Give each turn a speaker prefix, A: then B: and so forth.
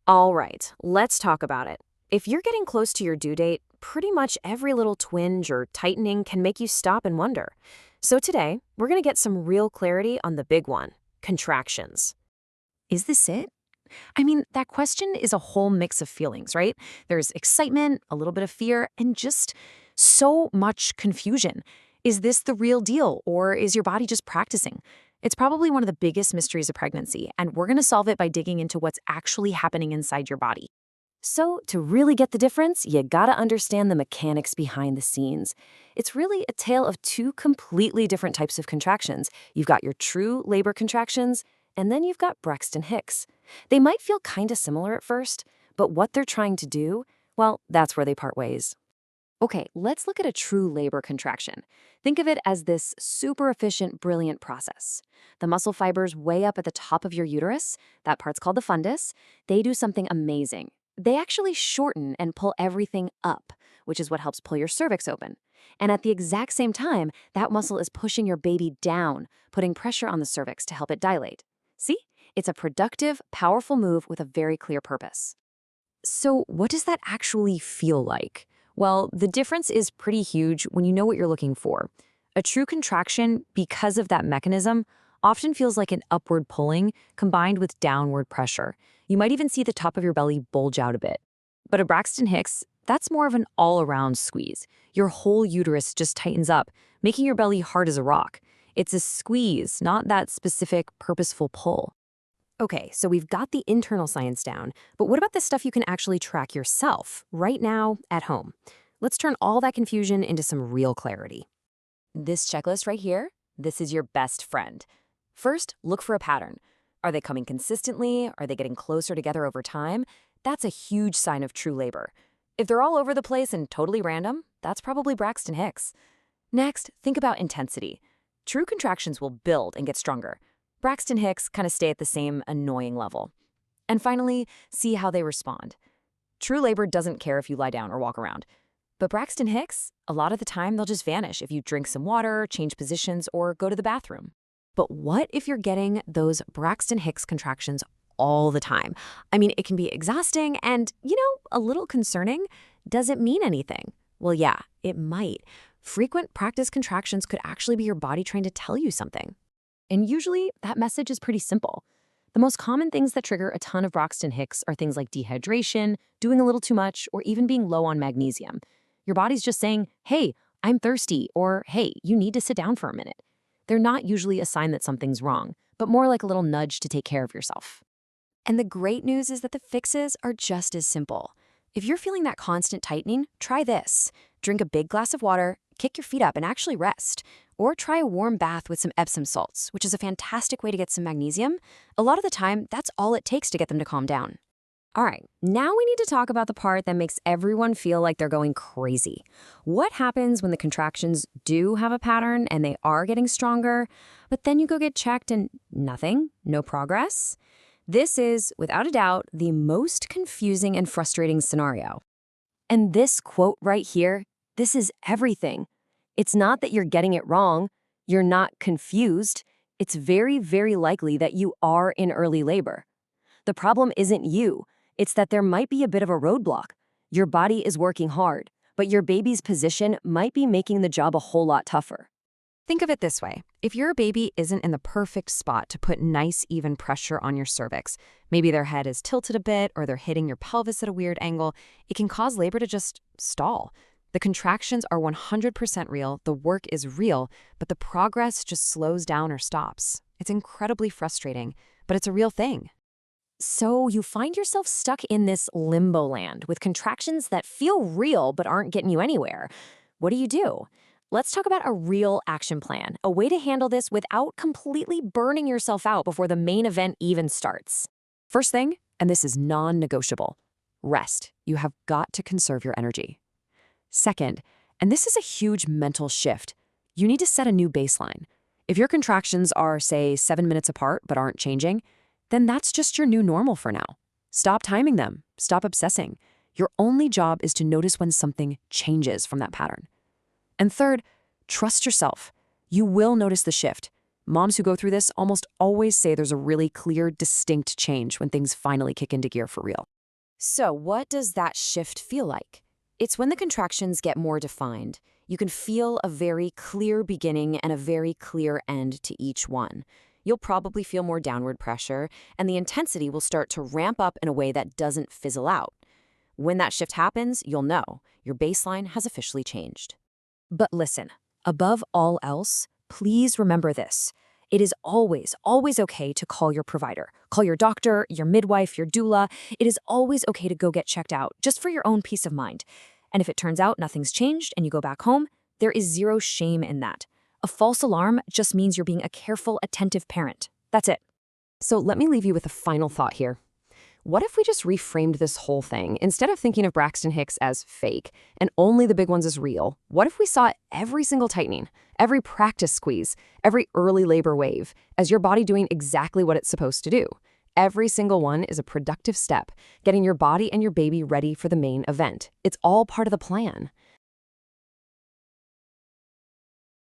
A: All right, let's talk about it. If you're getting close to your due date, pretty much every little twinge or tightening can make you stop and wonder. So today, we're going to get some real clarity on the big one, contractions.
B: Is this it? I mean, that question is a whole mix of feelings, right? There's excitement, a little bit of fear, and just so much confusion. Is this the real deal, or is your body just practicing? It's probably one of the biggest mysteries of pregnancy, and we're going to solve it by digging into what's actually happening inside your body.
A: So, to really get the difference, you gotta understand the mechanics behind the scenes. It's really a tale of two completely different types of contractions. You've got your true labor contractions, and then you've got Braxton Hicks. They might feel kinda similar at first, but what they're trying to do, well, that's where they part ways.
B: Okay, let's look at a true labor contraction. Think of it as this super efficient, brilliant process. The muscle fibers way up at the top of your uterus, that part's called the fundus, they do something amazing. They actually shorten and pull everything up, which is what helps pull your cervix open. And at the exact same time, that muscle is pushing your baby down, putting pressure on the cervix to help it dilate. See? It's a productive, powerful move with a very clear purpose.
A: So, what does that actually feel like? Well, the difference is pretty huge when you know what you're looking for. A true contraction, because of that mechanism, often feels like an upward pulling combined with downward pressure. You might even see the top of your belly bulge out a bit. But a Braxton Hicks, that's more of an all-around squeeze. Your whole uterus just tightens up, making your belly hard as a rock. It's a squeeze, not that specific purposeful pull. Okay, so we've got the internal science down, but what about the stuff you can actually track yourself, right now, at home? Let's turn all that confusion into some real clarity. This checklist right here, this is your best friend. First, look for a pattern. Are they coming consistently? Are they getting closer together over time? That's a huge sign of true labor. If they're all over the place and totally random, that's probably Braxton Hicks. Next, think about intensity. True contractions will build and get stronger. Braxton Hicks kind of stay at the same annoying level. And finally, see how they respond. True labor doesn't care if you lie down or walk around. But Braxton Hicks, a lot of the time they'll just vanish if you drink some water, change positions, or go to the bathroom. But what if you're getting those Braxton Hicks contractions all the time? I mean, it can be exhausting and, a little concerning. Does it mean anything? Well, yeah, it might. Frequent practice contractions could actually be your body trying to tell you something. And usually, that message is pretty simple. The most common things that trigger a ton of Braxton Hicks are things like dehydration, doing a little too much, or even being low on magnesium. Your body's just saying, hey, I'm thirsty, or hey, you need to sit down for a minute. They're not usually a sign that something's wrong, but more like a little nudge to take care of yourself. And the great news is that the fixes are just as simple. If you're feeling that constant tightening, try this. Drink a big glass of water, kick your feet up, and actually rest. Or try a warm bath with some Epsom salts, which is a fantastic way to get some magnesium. A lot of the time, that's all it takes to get them to calm down. All right, now we need to talk about the part that makes everyone feel like they're going crazy. What happens when the contractions do have a pattern and they are getting stronger, but then you go get checked and nothing, no progress? This is, without a doubt, the most confusing and frustrating scenario. And this quote right here, this is everything. It's not that you're getting it wrong, you're not confused. It's very, very likely that you are in early labor. The problem isn't you. It's that there might be a bit of a roadblock. Your body is working hard, but your baby's position might be making the job a whole lot tougher. Think of it this way. If your baby isn't in the perfect spot to put nice, even pressure on your cervix, maybe their head is tilted a bit or they're hitting your pelvis at a weird angle, it can cause labor to just stall. The contractions are 100% real, the work is real, but the progress just slows down or stops. It's incredibly frustrating, but it's a real thing. So you find yourself stuck in this limbo land with contractions that feel real but aren't getting you anywhere. What do you do? Let's talk about a real action plan, a way to handle this without completely burning yourself out before the main event even starts. First thing, and this is non-negotiable, rest. You have got to conserve your energy. Second, and this is a huge mental shift, you need to set a new baseline. If your contractions are, say, 7 minutes apart but aren't changing, then that's just your new normal for now. Stop timing them. Stop obsessing. Your only job is to notice when something changes from that pattern. And third, trust yourself. You will notice the shift. Moms who go through this almost always say there's a really clear, distinct change when things finally kick into gear for real.
B: So, what does that shift feel like? It's when the contractions get more defined. You can feel a very clear beginning and a very clear end to each one. You'll probably feel more downward pressure, and the intensity will start to ramp up in a way that doesn't fizzle out. When that shift happens, you'll know your baseline has officially changed. But listen, above all else, please remember this. It is always, always okay to call your provider. Call your doctor, your midwife, your doula. It is always okay to go get checked out, just for your own peace of mind. And if it turns out nothing's changed and you go back home, there is zero shame in that. A false alarm just means you're being a careful, attentive parent. That's it.
A: So let me leave you with a final thought here. What if we just reframed this whole thing? Instead of thinking of Braxton Hicks as fake and only the big ones as real, what if we saw every single tightening, every practice squeeze, every early labor wave as your body doing exactly what it's supposed to do? Every single one is a productive step, getting your body and your baby ready for the main event. It's all part of the plan.